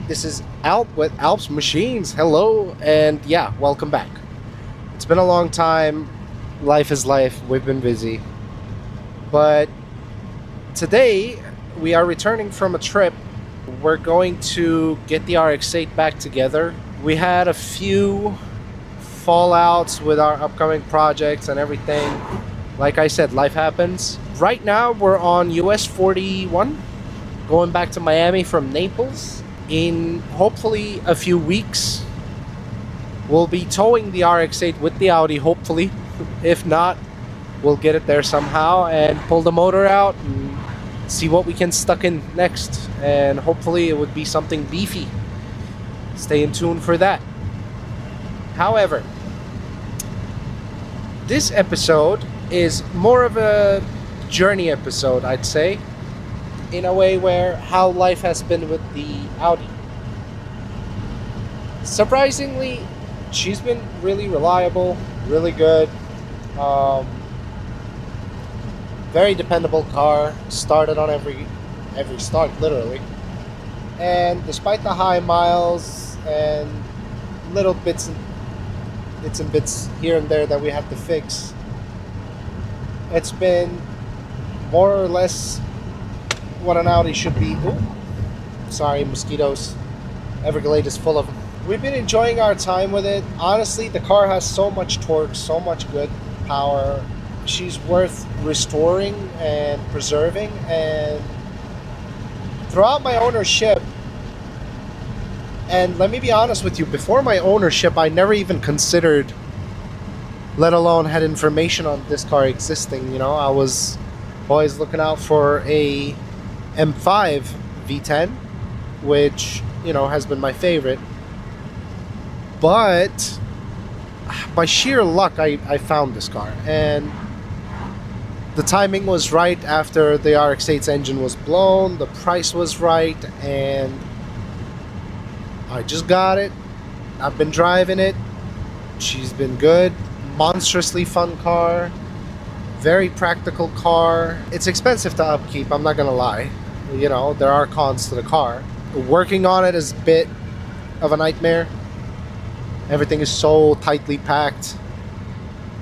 This is Alp with Alp's Machines. Hello, and yeah, welcome back. It's been a long time. Life is life. We've been busy. But today, we are returning from a trip. We're going to get the RX-8 back together. We had a few fallouts with our upcoming projects and everything. Like I said, life happens. Right now, we're on US 41, going back to Miami from Naples. In hopefully a few weeks, we'll be towing the RX-8 with the Audi, hopefully. If not, we'll get it there somehow and pull the motor out and see what we can stuck in next. And hopefully it would be something beefy. Stay in tune for that. However, this episode is more of a journey episode, I'd say, in a way where how life has been with the Audi. Surprisingly, she's been really reliable, really good. Very dependable car. Started on every start, literally. And despite the high miles and little bits and bits here and there that we have to fix, it's been more or less what an Audi should be. Ooh, sorry, mosquitoes. Everglade is full of them. We've been enjoying our time with it. Honestly, the car has so much torque, so much good power. She's worth restoring and preserving. And throughout my ownership, and let me be honest with you, before my ownership, I never even considered, let alone had information on this car existing. You know, I was always looking out for a M5 V10, which, you know, has been my favorite. But by sheer luck, I found this car, and the timing was right after the RX-8's engine was blown, the price was right, and I just got it. I've been driving it. She's been good. Monstrously fun car. Very practical car. It's expensive to upkeep, I'm not gonna lie. You know, there are cons to the car. Working on it is a bit of a nightmare. Everything is so tightly packed,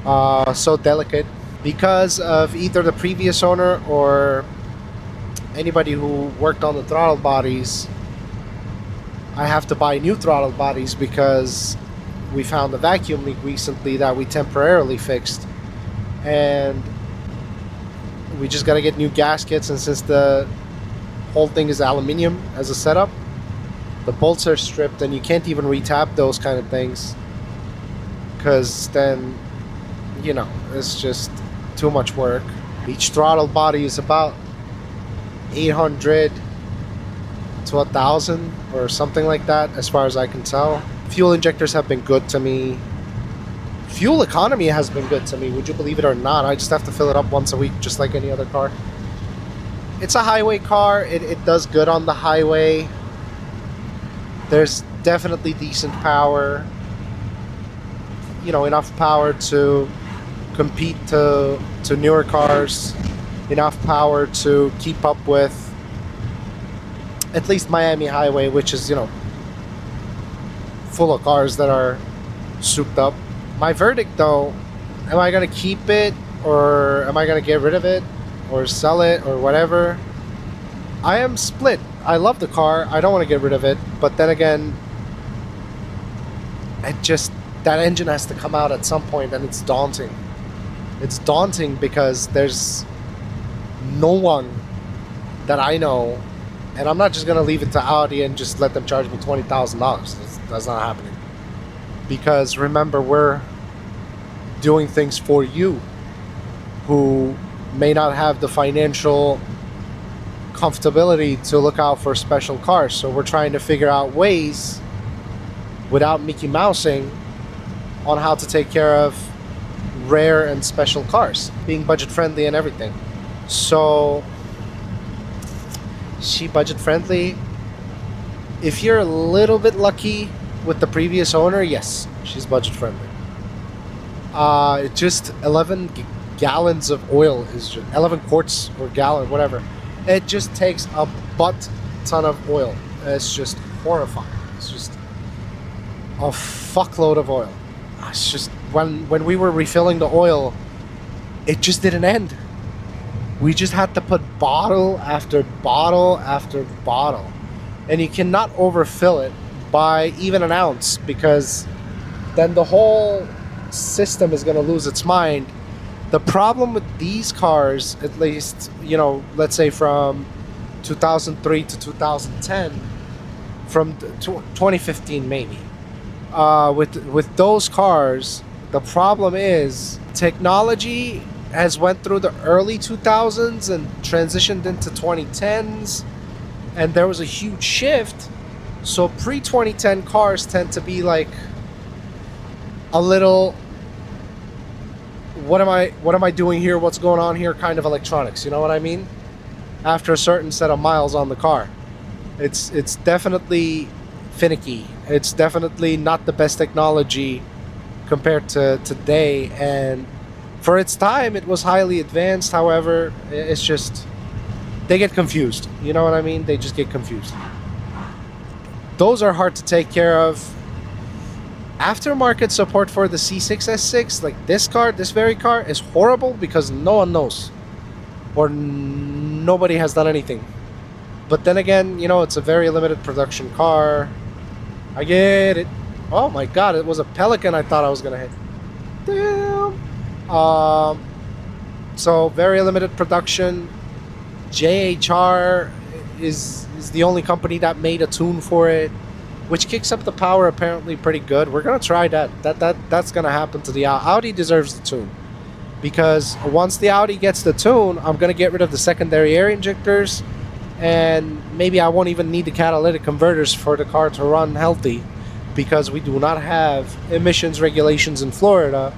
so delicate. Because of either the previous owner or anybody who worked on the throttle bodies, I have to buy new throttle bodies because we found a vacuum leak recently that we temporarily fixed. And we just got to get new gaskets, and since the whole thing is aluminum as a setup, the bolts are stripped and you can't even retap those kind of things, because then, you know, it's just too much work. Each throttle body is about 800 to 1,000 or something like that, as far as I can tell. Fuel injectors have been good to me. Fuel economy has been good to me, would you believe it or not. I just have to fill it up once a week, just like any other car. It's a highway car. It does good on the highway. There's definitely decent power. You know, enough power to compete to newer cars. Enough power to keep up with at least Miami Highway, which is, you know, full of cars that are souped up. My verdict, though, am I going to keep it, or am I going to get rid of it, or sell it, or whatever? I am split. I love the car. I don't want to get rid of it. But then again, that engine has to come out at some point, and it's daunting. It's daunting because there's no one that I know, and I'm not just going to leave it to Audi and just let them charge me $20,000. That's not happening. Because remember, we're doing things for you who may not have the financial comfortability to look out for special cars. So we're trying to figure out ways, without Mickey Mousing, on how to take care of rare and special cars, being budget friendly and everything. So, is she budget friendly? If you're a little bit lucky with the previous owner, yes, she's budget friendly. Just 11 gallons of oil is just 11 quarts or gallon, whatever. It just takes a butt ton of oil. It's just horrifying. It's just a fuckload of oil. It's just when we were refilling the oil, it just didn't end. We just had to put bottle after bottle after bottle, and you cannot overfill it by even an ounce, because then the whole system is going to lose its mind. The problem with these cars, at least, let's say from 2003 to 2010, from 2015 maybe, with those cars, the problem is technology has went through the early 2000s and transitioned into 2010s, and there was a huge shift. So pre-2010 cars tend to be like a little, what am I doing here, what's going on here kind of electronics, you know what I mean? After a certain set of miles on the car, it's definitely finicky. It's definitely not the best technology compared to today, and for its time it was highly advanced. However, it's just, they get confused, you know what I mean? They just get confused. Those are hard to take care of. Aftermarket support for the C6 S6, like this very car, is horrible because no one knows, or nobody has done anything. But then again, it's a very limited production car. I get it. Oh my god, it was a Pelican I thought I was gonna hit. Damn. So very limited production. JHR is the only company that made a tune for it, which kicks up the power apparently pretty good. We're gonna try that. That's gonna happen to the Audi. Deserves the tune, because once the Audi gets the tune, I'm gonna get rid of the secondary air injectors, and maybe I won't even need the catalytic converters for the car to run healthy, because we do not have emissions regulations in Florida.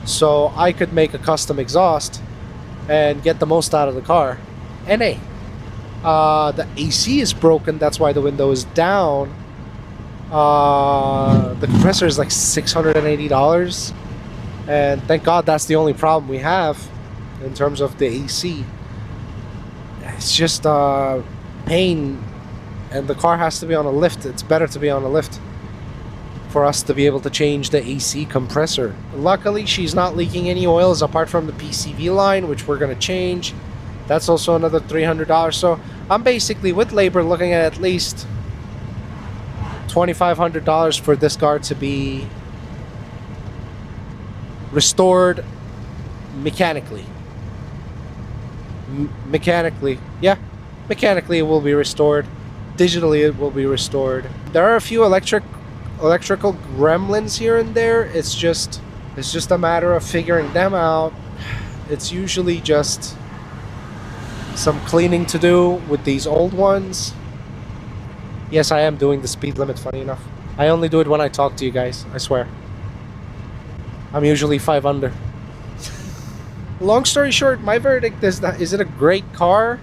So I could make a custom exhaust and get the most out of the car. And hey, the AC is broken. That's why the window is down. The compressor is like $680, and thank God that's the only problem we have in terms of the AC. It's just pain, and the car has to be on a lift. It's better to be on a lift for us to be able to change the AC compressor. Luckily, she's not leaking any oils apart from the PCV line, which we're going to change. That's also another $300. So I'm basically, with labor, looking at least $2,500 for this car to be restored mechanically. Mechanically it will be restored. Digitally it will be restored. There are a few electrical gremlins here and there. It's just a matter of figuring them out. It's usually just some cleaning to do with these old ones. Yes, I am doing the speed limit, funny enough. I only do it when I talk to you guys, I swear. I'm usually 5 under. Long story short, my verdict is that, is it a great car?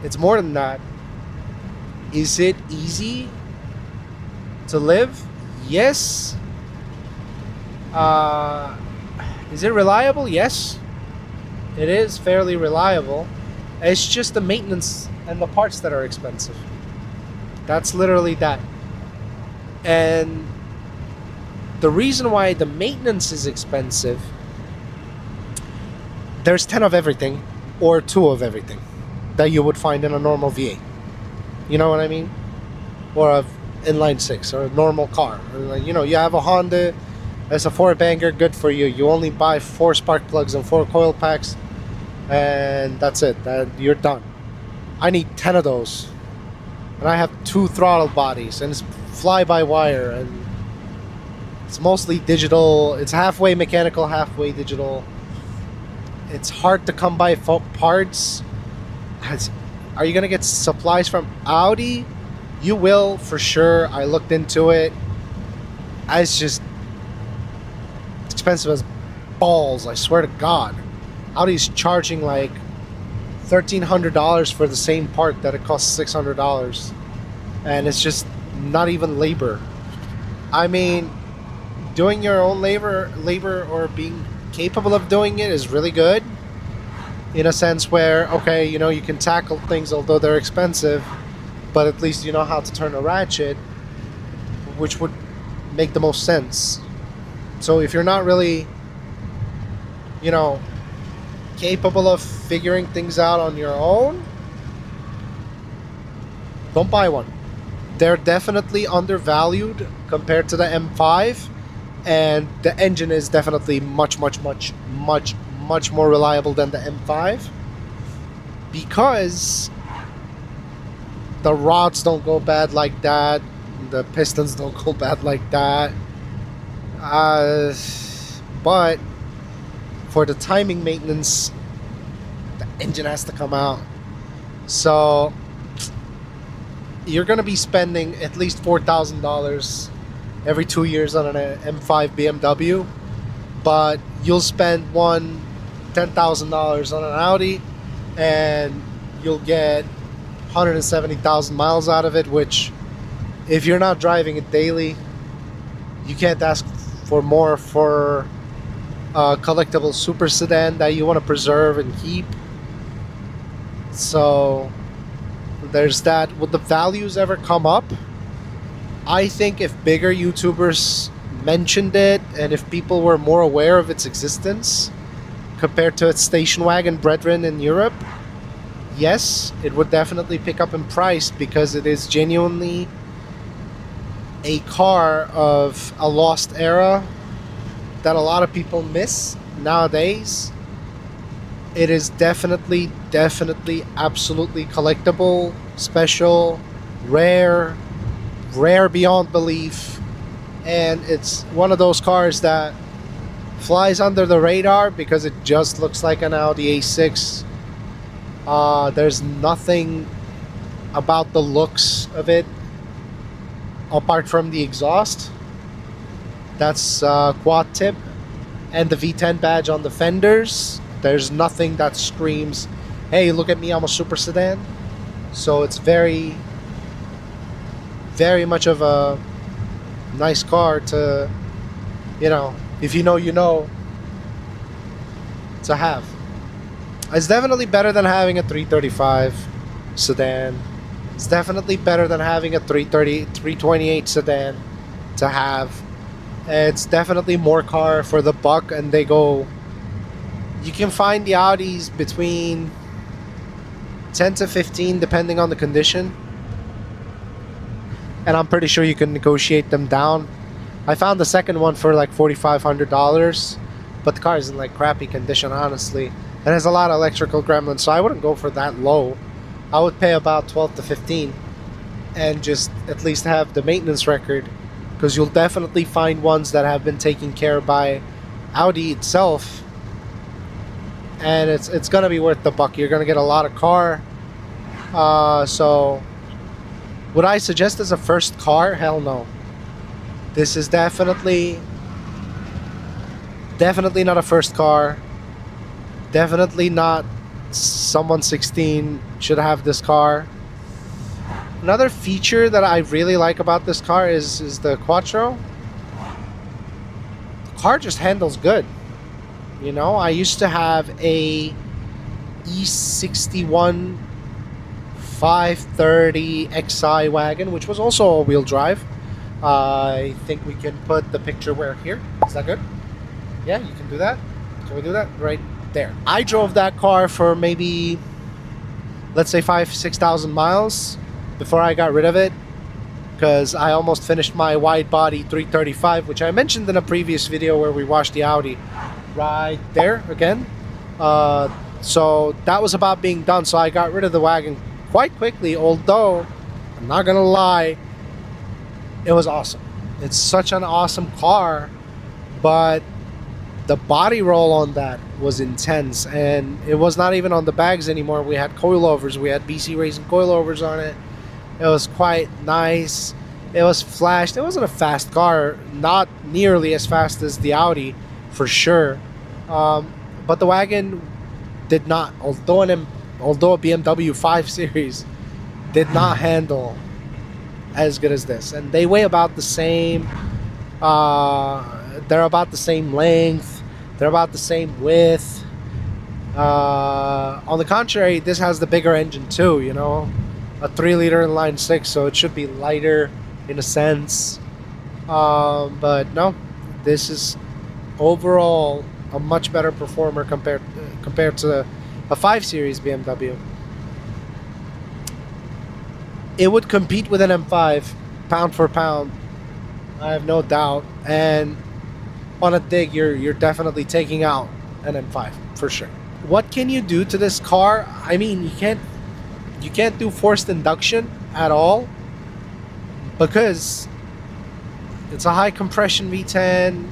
It's more than that. Is it easy to live? Yes. Is it reliable? Yes. It is fairly reliable. It's just the maintenance and the parts that are expensive. That's literally that. And the reason why the maintenance is expensive, there's 10 of everything or 2 of everything that you would find in a normal V8. You know what I mean? Or a inline 6 or a normal car. Or, you have a Honda, it's a 4-banger, good for you. You only buy 4 spark plugs and 4 coil packs, and that's it. You're done. I need 10 of those. And I have 2 throttle bodies, and it's fly-by-wire, and it's mostly digital. It's halfway mechanical, halfway digital. It's hard to come by parts. Are you gonna get supplies from Audi? You will, for sure. I looked into it. It's just expensive as balls, I swear to God. Audi's charging like $1,300 for the same part that it costs $600, and it's just not even labor. I mean, doing your own labor or being capable of doing it is really good, in a sense where, okay, you can tackle things although they're expensive, but at least you know how to turn a ratchet, which would make the most sense. So if you're not really, you know, capable of figuring things out on your own, don't buy one. They're definitely undervalued compared to the M5, and the engine is definitely much more reliable than the M5 because the rods don't go bad like that, the pistons don't go bad like that. But for the timing maintenance, the engine has to come out. So you're going to be spending at least $4,000 every 2 years on an M5 BMW, but you'll spend $10,000 on an Audi, and you'll get 170,000 miles out of it, which, if you're not driving it daily, you can't ask for more for a collectible super sedan that you want to preserve and keep. So there's that. Would the values ever come up? I think if bigger YouTubers mentioned it, and if people were more aware of its existence compared to its station wagon brethren in Europe, yes, it would definitely pick up in price, because it is genuinely a car of a lost era that a lot of people miss nowadays. It is definitely, absolutely collectible, special, rare beyond belief. And it's one of those cars that flies under the radar because it just looks like an Audi A6. There's nothing about the looks of it apart from the exhaust. That's quad tip, and the V10 badge on the fenders. There's nothing that screams, hey, look at me, I'm a super sedan. So it's very much of a nice car to, if you know, to have. It's definitely better than having a 335 sedan. It's definitely better than having a 328 sedan to have. It's definitely more car for the buck, and you can find the Audis between 10 to 15 depending on the condition. And I'm pretty sure you can negotiate them down. I found the second one for like $4,500, but the car is in like crappy condition, honestly. It has a lot of electrical gremlins, so I wouldn't go for that low. I would pay about 12 to 15 and just at least have the maintenance record, because you'll definitely find ones that have been taken care by Audi itself, and it's gonna be worth the buck. You're gonna get a lot of car. So would I suggest as a first car? Hell no. This is definitely not a first car. Definitely not someone 16 should have this car. Another feature that I really like about this car is the Quattro. The car just handles good. I used to have a E61 530 Xi wagon, which was also all-wheel drive. I think we can put the picture where here. Is that good? Yeah, you can do that. Can we do that? Right there. I drove that car for maybe, let's say 5,000-6,000 miles before I got rid of it, because I almost finished my wide body 335, which I mentioned in a previous video where we watched the Audi. Right there again. So that was about being done, so I got rid of the wagon quite quickly, although I'm not gonna lie, it was awesome. It's such an awesome car, but the body roll on that was intense, and it was not even on the bags anymore. We had coilovers. We had BC Racing coilovers on it. It was quite nice. It was flashed. It wasn't a fast car, not nearly as fast as the Audi, for sure. But the wagon did not, although a BMW 5 Series did not handle as good as this. And they weigh about the same. They're about the same length. They're about the same width. On the contrary, this has the bigger engine too, a 3-liter inline six, so it should be lighter in a sense. But no, this is overall a much better performer compared to a 5 Series BMW. It would compete with an M5 pound for pound, I have no doubt. And on a dig, you're definitely taking out an M5 for sure. What can you do to this car? I mean, you can't do forced induction at all because it's a high compression V10.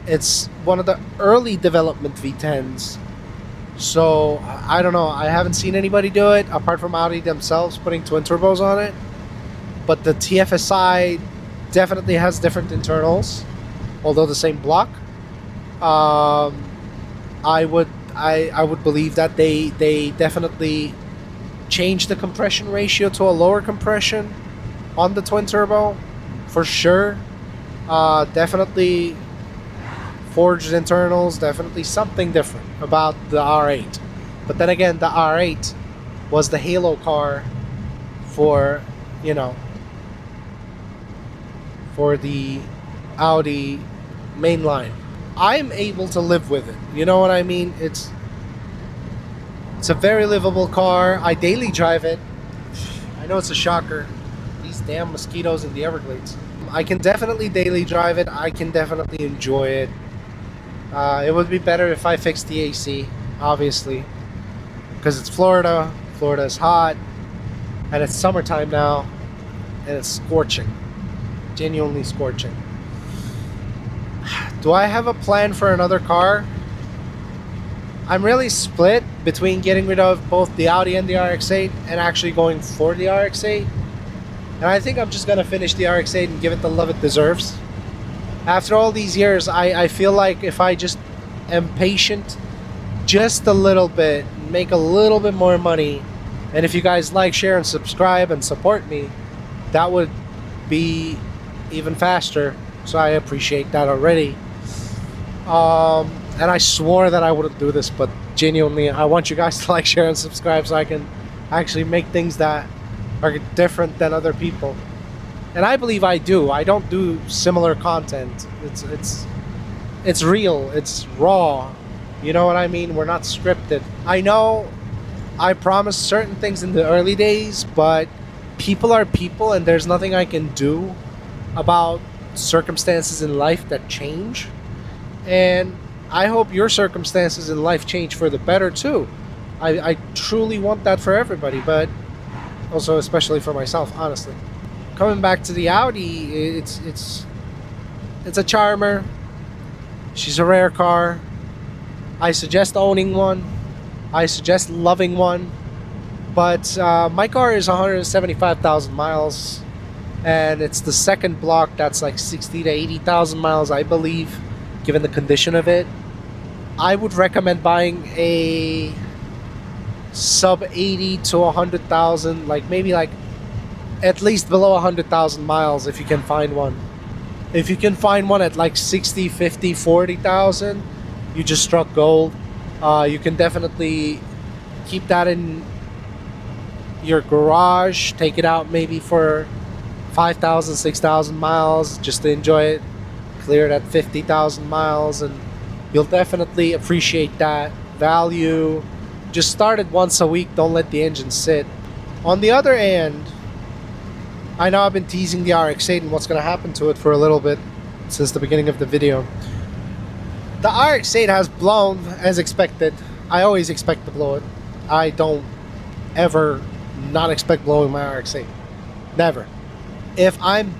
It's one of the early development V10s. So I don't know. I haven't seen anybody do it apart from Audi themselves putting twin turbos on it. But the TFSI definitely has different internals, although the same block. I would believe that they definitely changed the compression ratio to a lower compression on the twin turbo for sure. Definitely forged internals, definitely something different about the R8. But then again, the R8 was the halo car for, you know, for the Audi mainline. I'm able to live with it. You know what I mean? It's a very livable car. I daily drive it. I know it's a shocker. These damn mosquitoes in the Everglades. I can definitely daily drive it. I can definitely enjoy it. It would be better if I fixed the AC, obviously, because it's Florida. Florida is hot, and it's summertime now, and it's scorching. Genuinely scorching. Do I have a plan for another car? I'm really split between getting rid of both the Audi and the RX-8 and actually going for the RX-8. And I think I'm just going to finish the RX-8 and give it the love it deserves. After all these years, I feel like if I just am patient just a little bit, make a little bit more money, and if you guys like, share, and subscribe and support me, that would be even faster. So I appreciate that already. And I swore that I wouldn't do this, but genuinely, I want you guys to like, share, and subscribe so I can actually make things that are different than other people. And I believe I do. I don't do similar content. It's real. It's raw. You know what I mean? We're not scripted. I know I promised certain things in the early days, but people are people, and there's nothing I can do about circumstances in life that change. And I hope your circumstances in life change for the better too. I truly want that for everybody, but also especially for myself, honestly. Coming back to the Audi, it's a charmer. She's a rare car. I suggest owning one. I suggest loving one. But my car is 175,000 miles, and it's the second block that's like 60 to 80,000 miles, I believe, given the condition of it. I would recommend buying a sub 80 to 100,000, like maybe like at least below 100,000 miles if you can find one. If you can find one at like 60, 50, 40,000, you just struck gold. You can definitely keep that in your garage, take it out maybe for 5,000, 6,000 miles just to enjoy it, clear it at 50,000 miles, and you'll definitely appreciate that value. Just start it once a week, don't let the engine sit. On the other end, I know I've been teasing the RX-8 and what's going to happen to it for a little bit since the beginning of the video. The RX-8 has blown as expected. I always expect to blow it. I don't ever not expect blowing my RX-8. Never. If I'm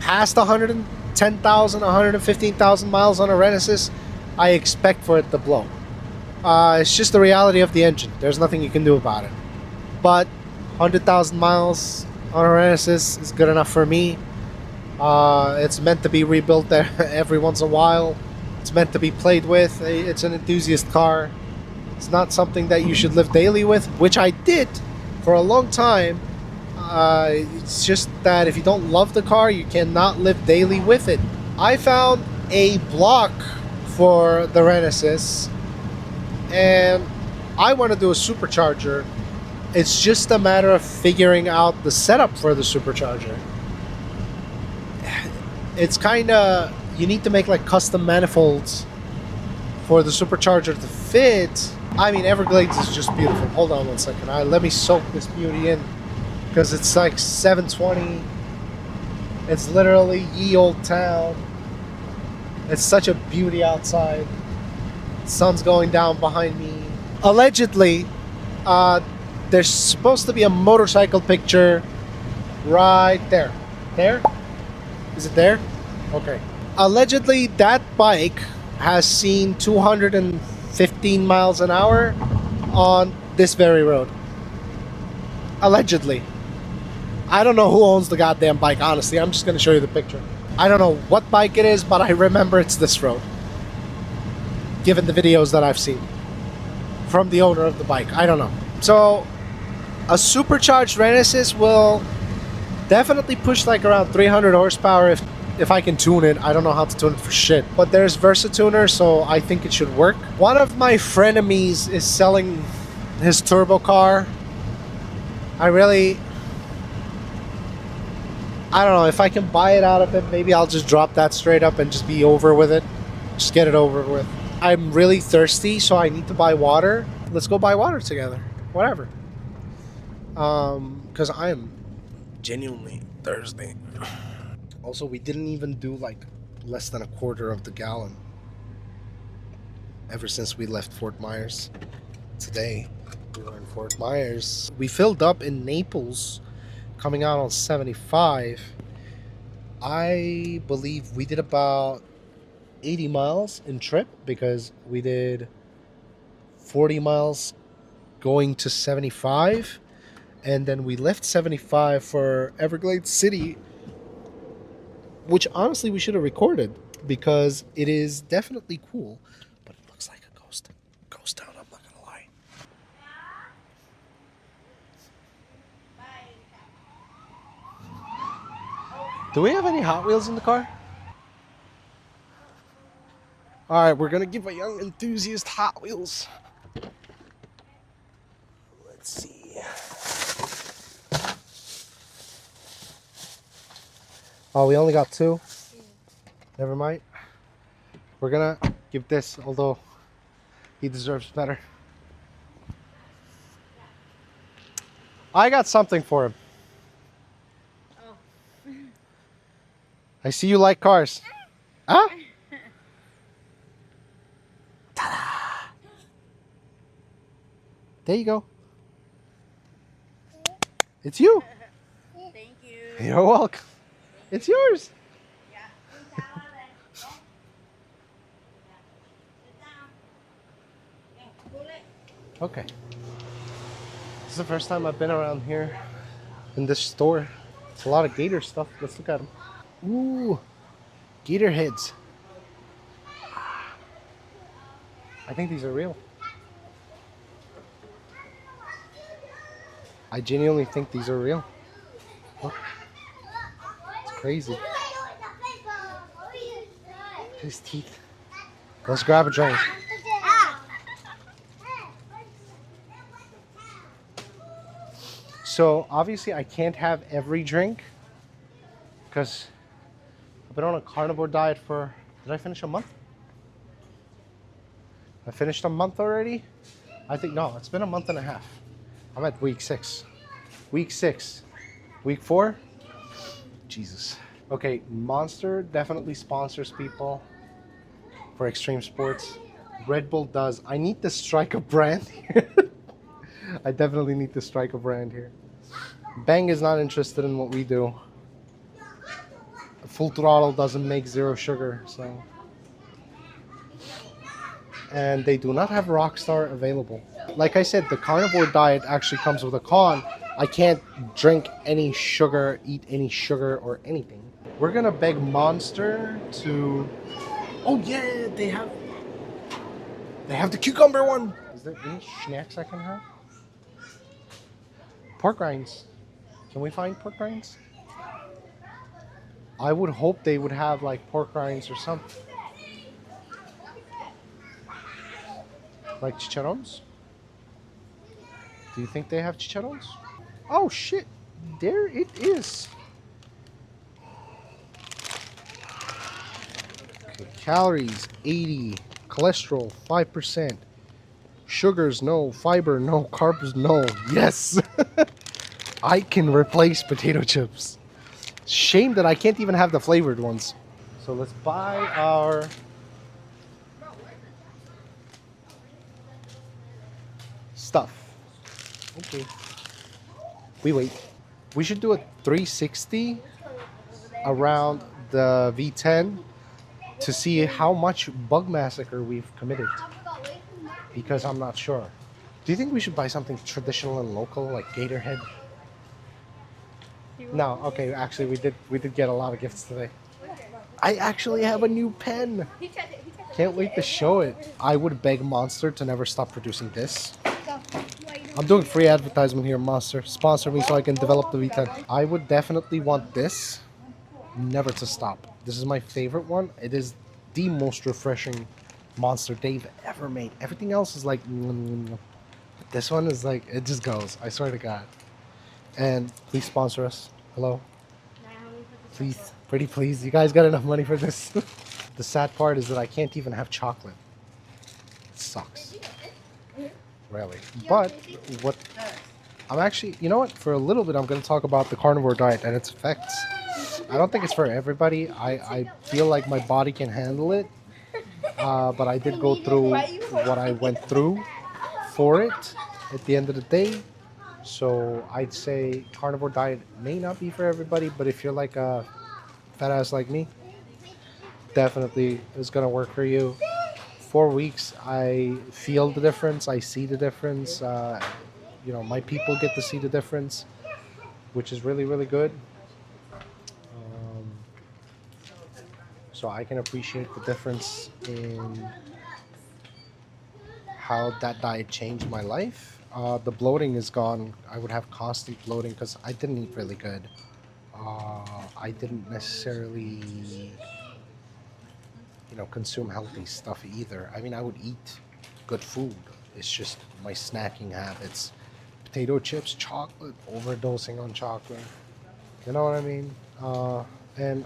past 110,000, 115,000 miles on a Renesis, I expect for it to blow. It's just the reality of the engine. There's nothing you can do about it. But 100,000 miles on a Renesis is good enough for me. It's meant to be rebuilt there every once in a while. It's meant to be played with. It's an enthusiast car. It's not something that you should live daily with, which I did for a long time. It's just that if you don't love the car, you cannot live daily with it. I found a block for the Renesis, and I want to do a supercharger, It's just a matter of figuring out the setup for the supercharger. It's kind of, you need to make like custom manifolds for the supercharger to fit. I mean, Everglades is just beautiful. Hold on one second. Let me soak this beauty in, because it's like 7:20. It's literally ye old town. It's such a beauty outside. The sun's going down behind me. Allegedly, there's supposed to be a motorcycle picture right there. There? Is it there? Okay. Allegedly, that bike has seen 215 miles an hour on this very road. Allegedly. I don't know who owns the goddamn bike, honestly. I'm just going to show you the picture. I don't know what bike it is, but I remember it's this road, given the videos that I've seen from the owner of the bike. I don't know. So a supercharged Renesis will definitely push like around 300 horsepower if I can tune it. I don't know how to tune it for shit, but there's VersaTuner, so I think it should work. One of my frenemies is selling his turbo car. I don't know if I can buy it out of him. Maybe I'll just drop that straight up and just be over with it. Just get it over with. I'm really thirsty, so I need to buy water. Let's go buy water together. Whatever. Because I am genuinely thirsty. Also, we didn't even do like less than a quarter of the gallon ever since we left Fort Myers. Today, we were in Fort Myers. We filled up in Naples, coming out on 75. I believe we did about 80 miles in trip, because we did 40 miles going to 75, and then we left 75 for Everglades City, which honestly we should have recorded, because it is definitely cool, but it looks like a ghost town, I'm not gonna lie. Do we have any Hot Wheels in the car? Alright, we're gonna give a young enthusiast Hot Wheels. Let's see. Oh, we only got 2? Never mind. We're gonna give this, although he deserves better. I got something for him. Oh. I see you like cars. Huh? Ta-da! There you go. It's you. Thank you. You're welcome. It's yours. Okay. This is the first time I've been around here in this store. It's a lot of gator stuff. Let's look at them. Ooh, gator heads. I think these are real. I genuinely think these are real. Look. It's crazy. His teeth. Let's grab a drink. So obviously I can't have every drink because I've been on a carnivore diet for, did I finish a month? I finished a month already? I think, no, it's been a month and a half. I'm at week 6. Week 6. Week 4? Jesus. Okay, Monster definitely sponsors people for extreme sports. Red Bull does. I need to strike a brand here. I definitely need to strike a brand here. Bang is not interested in what we do. Full Throttle doesn't make zero sugar, so. And they do not have Rockstar available. Like I said, the carnivore diet actually comes with a con. I can't drink any sugar, eat any sugar or anything. We're gonna beg Monster to... Oh yeah, they have the cucumber one. Is there any snacks I can have? Pork rinds. Can we find pork rinds? I would hope they would have like pork rinds or something. Like chicharrones? Do you think they have chicharrones? Oh shit, there it is. Okay, calories 80, cholesterol 5%, sugars no, fiber no, carbs no. Yes, I can replace potato chips. Shame that I can't even have the flavored ones. So let's buy our stuff. Okay, we wait. We should do a 360 around the V10 to see how much bug massacre we've committed, because I'm not sure. Do you think we should buy something traditional and local like Gatorhead? No, okay, actually we did get a lot of gifts today. I actually have a new pen. Can't wait to show it. I would beg Monster to never stop producing this. I'm doing free advertisement here, Monster. Sponsor me so I can develop the V10. I would definitely want this never to stop. This is my favorite one. It is the most refreshing Monster they've ever made. Everything else is like, but this one is like, it just goes. I swear to God. And please sponsor us. Hello. Please, pretty please. You guys got enough money for this? The sad part is that I can't even have chocolate. It sucks. Really. But what I'm actually, you know what? For a little bit, I'm going to talk about the carnivore diet and its effects. I don't think it's for everybody. I feel like my body can handle it. But I did go through what I went through for it at the end of the day. So I'd say carnivore diet may not be for everybody, but if you're like a fat ass like me, definitely is going to work for you. 4 weeks, I feel the difference. I see the difference. My people get to see the difference, which is really, really good. So I can appreciate the difference in how that diet changed my life. The bloating is gone. I would have constant bloating because I didn't eat really good. I didn't necessarily, consume healthy stuff either. I mean, I would eat good food. It's just my snacking habits. Potato chips, chocolate, overdosing on chocolate. You know what I mean? And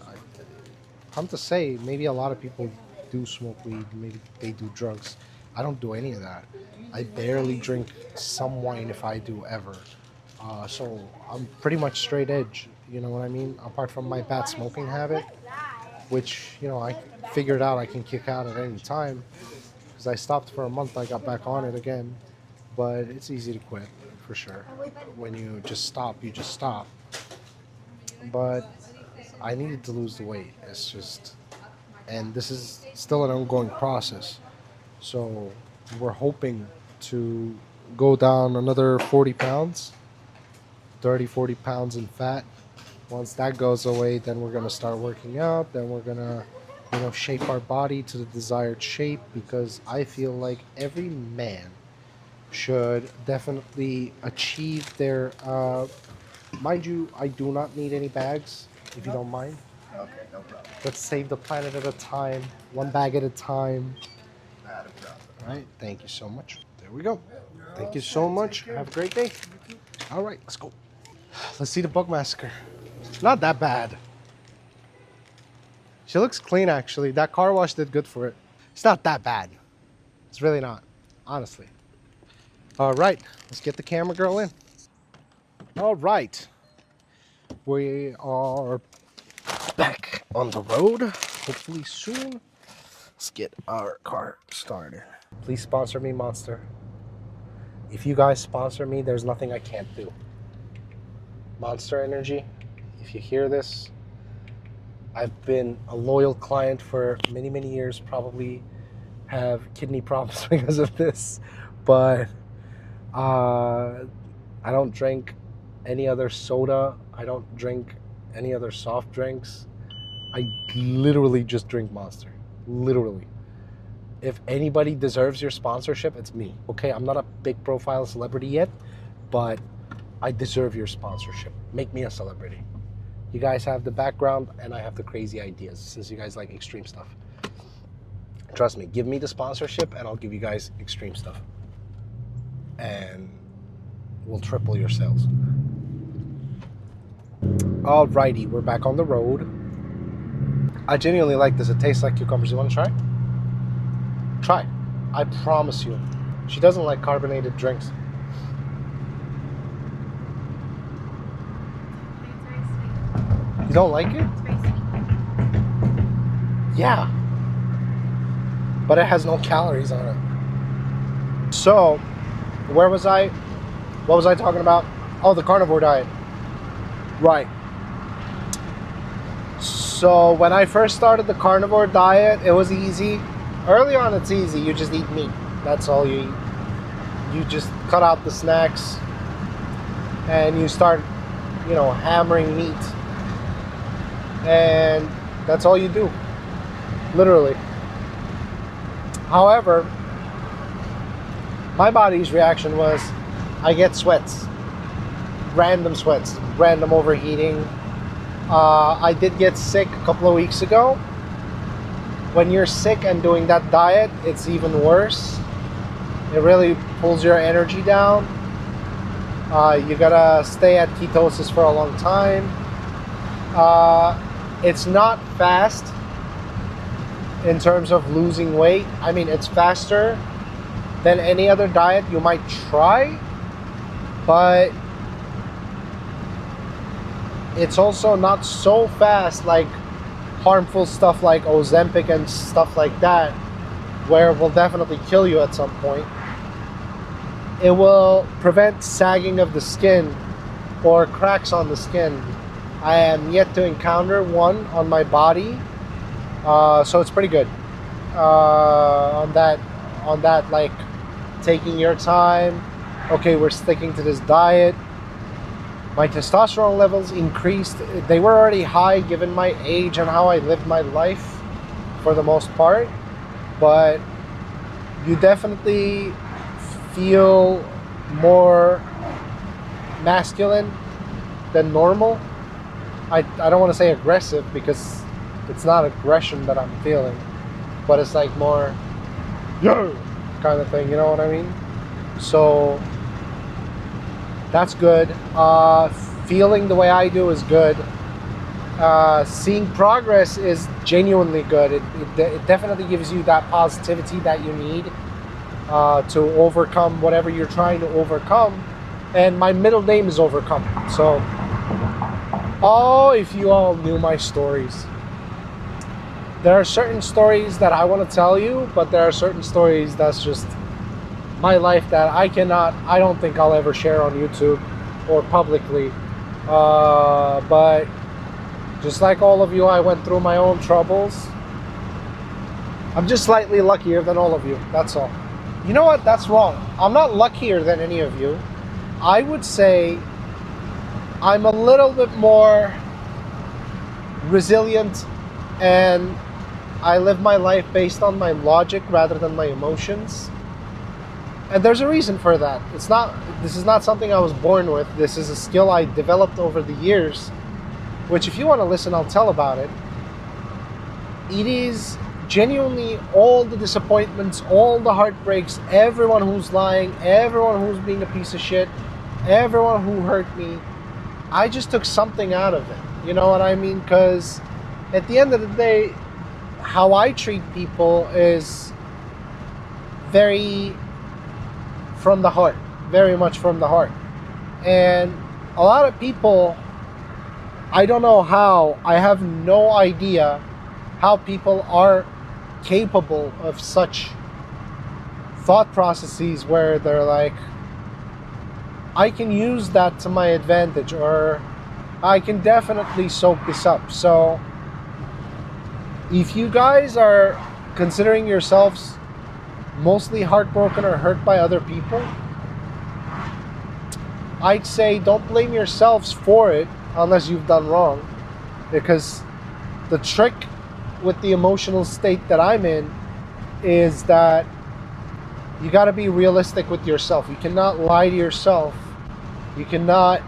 come to say, maybe a lot of people do smoke weed. Maybe they do drugs. I don't do any of that. I barely drink some wine if I do ever. So I'm pretty much straight edge. You know what I mean? Apart from my bad smoking habit, which, I figured out I can kick out at any time. Because I stopped for a month, I got back on it again. But it's easy to quit, for sure. When you just stop, you just stop. But I needed to lose the weight. It's just, and this is still an ongoing process. So we're hoping to go down another 40 pounds, 30, 40 pounds in fat. Once that goes away, then we're going to start working out. Then we're going to, shape our body to the desired shape, because I feel like every man should definitely achieve their, mind you, I do not need any bags, if you don't mind. Okay, no problem. Let's save the planet at a time, one bag at a time. Not a problem. All right, thank you so much. There we go. Thank you so much. Have a great day. All right, let's go. Let's see the bug massacre. Not that bad. She looks clean, actually. That car wash did good for it. It's not that bad. It's really not, honestly. All right, let's get the camera girl in. All right. We are back on the road, hopefully soon. Let's get our car started. Please sponsor me, Monster. If you guys sponsor me, there's nothing I can't do. Monster Energy, if you hear this, I've been a loyal client for many, many years, probably have kidney problems because of this, but I don't drink any other soda. I don't drink any other soft drinks. I literally just drink Monster. Literally. If anybody deserves your sponsorship, it's me. Okay, I'm not a big profile celebrity yet, but I deserve your sponsorship. Make me a celebrity. You guys have the background and I have the crazy ideas, since you guys like extreme stuff. Trust me, give me the sponsorship and I'll give you guys extreme stuff. And will triple your sales. Alrighty, we're back on the road. I genuinely like this. It tastes like cucumbers. You want to try? Try. I promise you. She doesn't like carbonated drinks. It's very sweet. You don't like it? It's very sweet. Yeah. But it has no calories on it. So, where was I? What was I talking about? Oh, the carnivore diet. Right. So, when I first started the carnivore diet, it was easy. Early on, it's easy. You just eat meat. That's all you eat. You just cut out the snacks and you start, hammering meat. And that's all you do. Literally. However, my body's reaction was I get sweats. Random sweats. Random overheating. I did get sick a couple of weeks ago. When you're sick and doing that diet, it's even worse. It really pulls your energy down. You gotta stay at ketosis for a long time. It's not fast in terms of losing weight. I mean, it's faster than any other diet you might try, but it's also not so fast like harmful stuff like Ozempic and stuff like that, where it will definitely kill you at some point. It will prevent sagging of the skin or cracks on the skin. I am yet to encounter one on my body, so it's pretty good. On that, like taking your time. Okay, we're sticking to this diet. My testosterone levels increased. They were already high given my age and how I lived my life for the most part. But you definitely feel more masculine than normal. I don't want to say aggressive because it's not aggression that I'm feeling. But it's like more, yo, kind of thing, you know what I mean? So that's good. Feeling the way I do is good. Seeing progress is genuinely good. It definitely gives you that positivity that you need to overcome whatever you're trying to overcome. And my middle name is Overcome. So, if you all knew my stories. There are certain stories that I want to tell you, but there are certain stories that's just my life that I don't think I'll ever share on YouTube or publicly. But just like all of you, I went through my own troubles. I'm just slightly luckier than all of you. That's all. You know what? That's wrong. I'm not luckier than any of you. I would say I'm a little bit more resilient, and I live my life based on my logic rather than my emotions. And there's a reason for that. This is not something I was born with. This is a skill I developed over the years, which if you want to listen, I'll tell about it. It is genuinely all the disappointments, all the heartbreaks, everyone who's lying, everyone who's being a piece of shit, everyone who hurt me. I just took something out of it. You know what I mean? Because at the end of the day, how I treat people is very from the heart, very much from the heart. And a lot of people, I don't know how, I have no idea how people are capable of such thought processes where they're like, I can use that to my advantage, or I can definitely soak this up. So if you guys are considering yourselves mostly heartbroken or hurt by other people, I'd say don't blame yourselves for it unless you've done wrong. Because the trick with the emotional state that I'm in is that you got to be realistic with yourself. You cannot lie to yourself. You cannot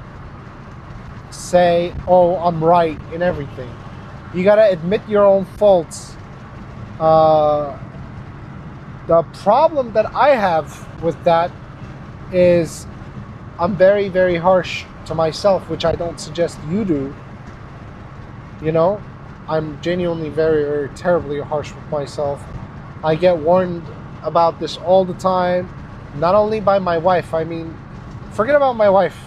say, oh, I'm right in everything. You got to admit your own faults. The problem that I have with that is I'm very, very harsh to myself, which I don't suggest you do. You know, I'm genuinely very, very terribly harsh with myself. I get warned about this all the time, not only by my wife. I mean, forget about my wife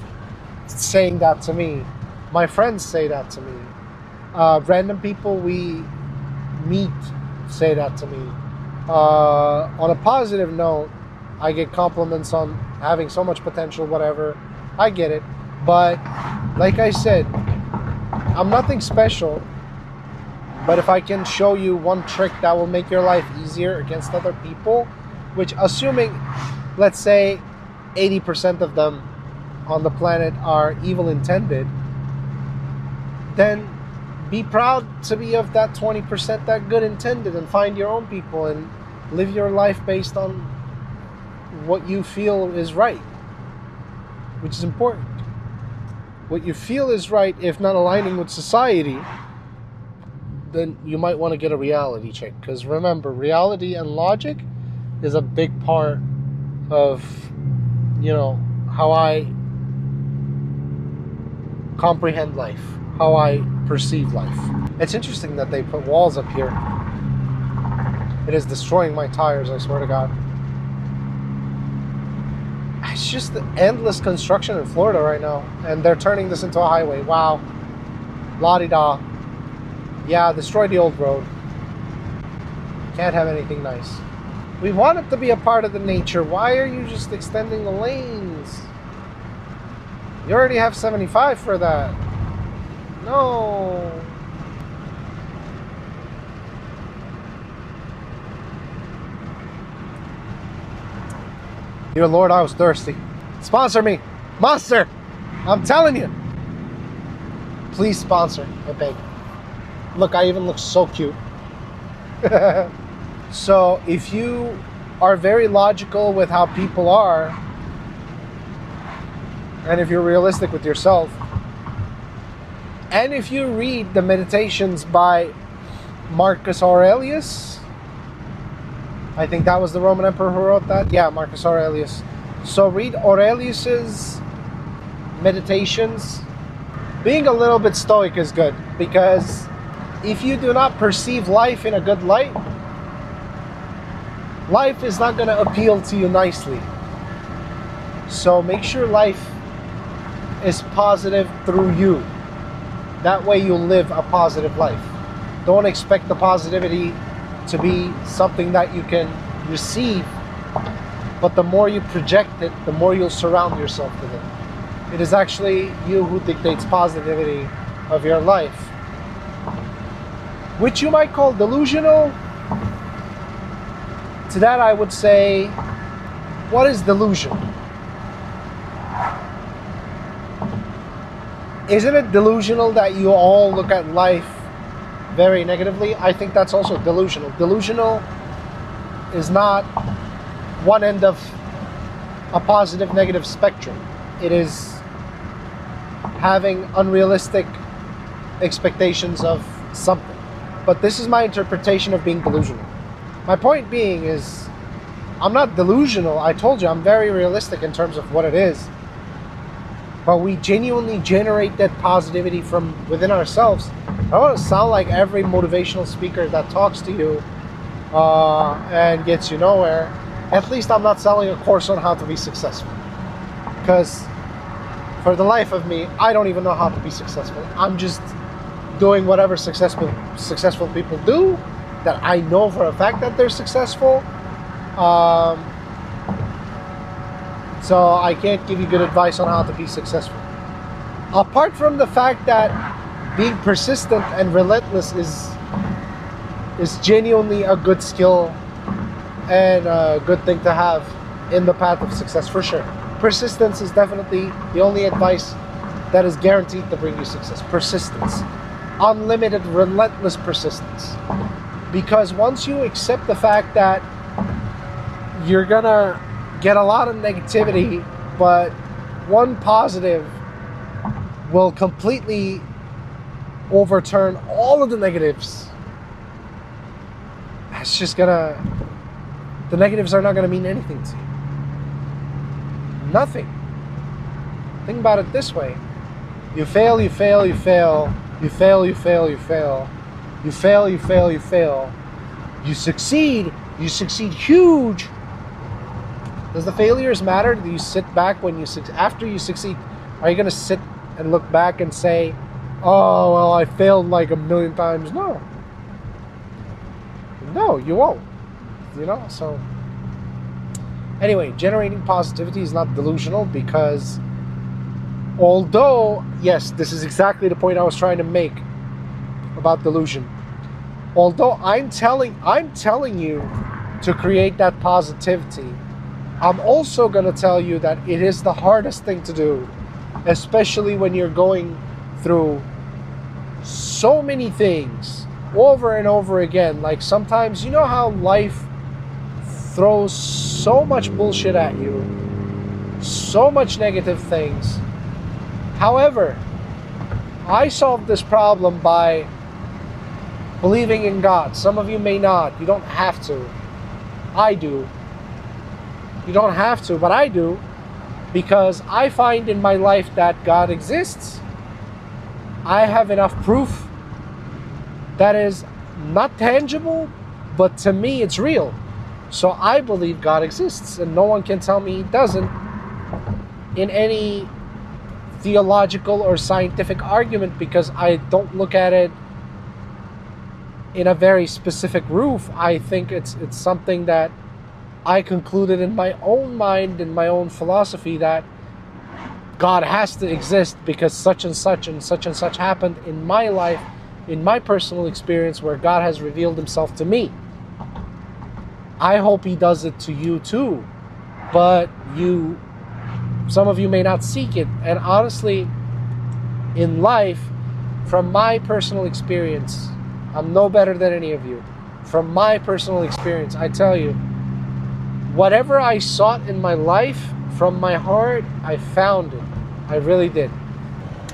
saying that to me. My friends say that to me. Random people we meet say that to me. On a positive note, I get compliments on having so much potential, whatever. I get it. But like I said, I'm nothing special. But if I can show you one trick that will make your life easier against other people, which assuming, let's say, 80% of them on the planet are evil intended, then be proud to be of that 20% that good intended and find your own people and live your life based on what you feel is right, which is important. What you feel is right, if not aligning with society, then you might want to get a reality check. Because remember, reality and logic is a big part of, how I comprehend life, how I perceive life. It's interesting that they put walls up here. It is destroying my tires, I swear to God. It's just the endless construction in Florida right now. And they're turning this into a highway. Wow. La-di-da. Yeah, destroy the old road. Can't have anything nice. We want it to be a part of the nature. Why are you just extending the lanes? You already have 75 for that. No. Dear Lord, I was thirsty. Sponsor me. Monster. I'm telling you. Please sponsor. I beg. Look, I even look so cute. So if you are very logical with how people are, and if you're realistic with yourself, and if you read the Meditations by Marcus Aurelius, I think that was the Roman emperor who wrote that. Yeah, Marcus Aurelius. So read Aurelius's Meditations. Being a little bit stoic is good, because if you do not perceive life in a good light, life is not going to appeal to you nicely. So make sure life is positive through you. That way you'll live a positive life. Don't expect the positivity to be something that you can receive, but the more you project it, the more you'll surround yourself with it. It is actually you who dictates positivity of your life, which you might call delusional. To that I would say, what is delusion? Isn't it delusional that you all look at life very negatively? I think that's also delusional. Delusional is not one end of a positive negative spectrum. It is having unrealistic expectations of something. But this is my interpretation of being delusional. My point being is, I'm not delusional. I told you, I'm very realistic in terms of what it is. But we genuinely generate that positivity from within ourselves. I don't want to sound like every motivational speaker that talks to you and gets you nowhere. At least I'm not selling a course on how to be successful. Because for the life of me, I don't even know how to be successful. I'm just doing whatever successful people do, that I know for a fact that they're successful. So I can't give you good advice on how to be successful. Apart from the fact that being persistent and relentless is genuinely a good skill and a good thing to have in the path of success, for sure. Persistence is definitely the only advice that is guaranteed to bring you success. Persistence. Unlimited, relentless persistence. Because once you accept the fact that you're gonna get a lot of negativity, but one positive will completely overturn all of the negatives, it's just the negatives are not gonna mean anything to you. Nothing. Think about it this way. You fail, you fail, you fail. You fail, you fail, you fail. You fail, you fail, you fail. You succeed huge. Does the failures matter? Do you sit back when after you succeed? Are you going to sit and look back and say, oh, well, I failed like a million times? No. No, you won't. You know, so... Anyway, generating positivity is not delusional because although, yes, this is exactly the point I was trying to make about delusion. Although I'm telling you to create that positivity, I'm also going to tell you that it is the hardest thing to do, especially when you're going through so many things over and over again. Like sometimes, you know how life throws so much bullshit at you, so much negative things. However, I solved this problem by believing in God. Some of you may not. You don't have to. I do. You don't have to, but I do, because I find in my life that God exists. I have enough proof that is not tangible, but to me it's real. So I believe God exists, and no one can tell me He doesn't in any theological or scientific argument, because I don't look at it in a very specific roof. I think it's something that I concluded in my own mind, in my own philosophy, that God has to exist because such and such and such and such happened in my life, in my personal experience, where God has revealed Himself to me. I hope He does it to you too, but some of you may not seek it. And honestly, in life, from my personal experience, I'm no better than any of you. From my personal experience, I tell you, whatever I sought in my life, from my heart, I found it. I really did.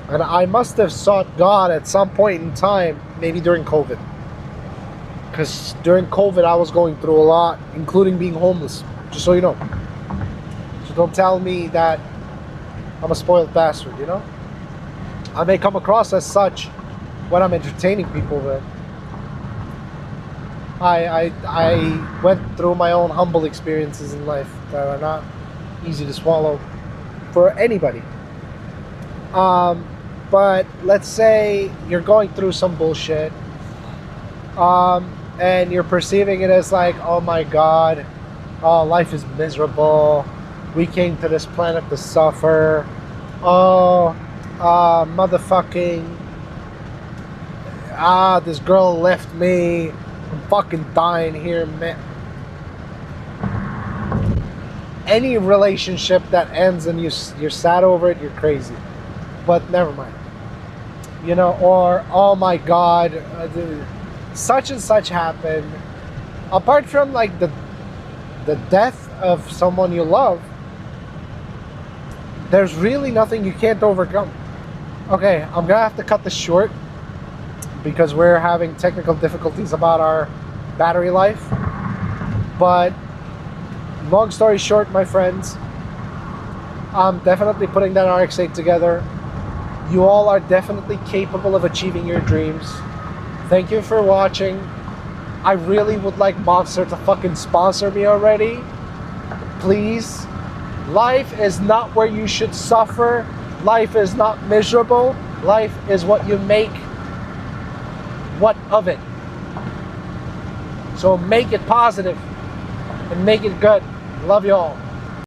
And I must have sought God at some point in time, maybe during COVID. Because during COVID, I was going through a lot, including being homeless, just so you know. So don't tell me that I'm a spoiled bastard, you know? I may come across as such when I'm entertaining people, but I went through my own humble experiences in life that are not easy to swallow for anybody. But let's say you're going through some bullshit, and you're perceiving it as like, oh my God, oh, life is miserable. We came to this planet to suffer. Oh, motherfucking, this girl left me. I'm fucking dying here, man. Any relationship that ends and you're sad over it, you're crazy. But never mind. You know, or, oh my God, such and such happened. Apart from like the death of someone you love, there's really nothing you can't overcome. Okay, I'm gonna have to cut this short because we're having technical difficulties about our battery life. But long story short, my friends, I'm definitely putting that RX-8 together. You all are definitely capable of achieving your dreams. Thank you for watching. I really would like Monster to fucking sponsor me already. Please. Life is not where you should suffer. Life is not miserable. Life is what you make what of it. So make it positive and make it good. Love you all.